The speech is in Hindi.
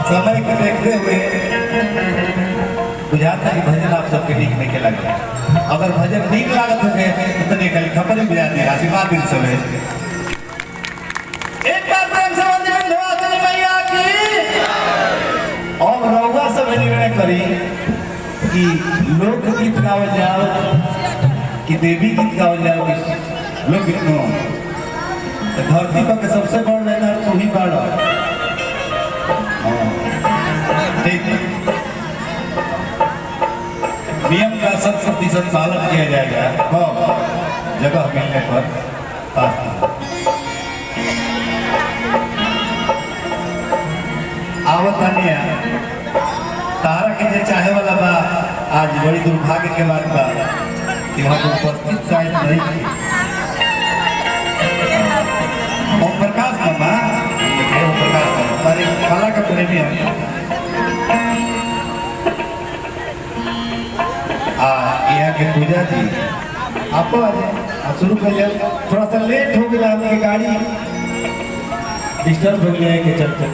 समय को देखते हुए बुझाता है भजन आप सबके ठीक नहीं के लगे। अगर भजन ठीक लागत है तो तने कल खबर भी बुझाती है आशीर्वाद दिन सब है। एक बार प्रेम से वंदे विंध्यवासिनी मैया की। और रउआ सब निर्णय करी कि लोक गीत गावल जाओ कि देवी गीत गावल जाओ कि लोक गीत नो। धरती पर के सबसे बड़ रहना तू ही बाड़ा। नियम का 100% पालन किया जाएगा। जगह मिलने पर आवतानिया तारा के जे चाहे वाला बा आज बड़ी दुर्भाग्य के बात बा कि वहाँ पर उपस्थित शायद नहीं थी। ओम प्रकाश मामा हमारे कला का प्रेमी है। यहाँ के पूजा जी आप आ जाए शुरू कर लिया। थोड़ा सा लेट हो गया आपकी गाड़ी डिस्टर्ब हो गया है कि चलते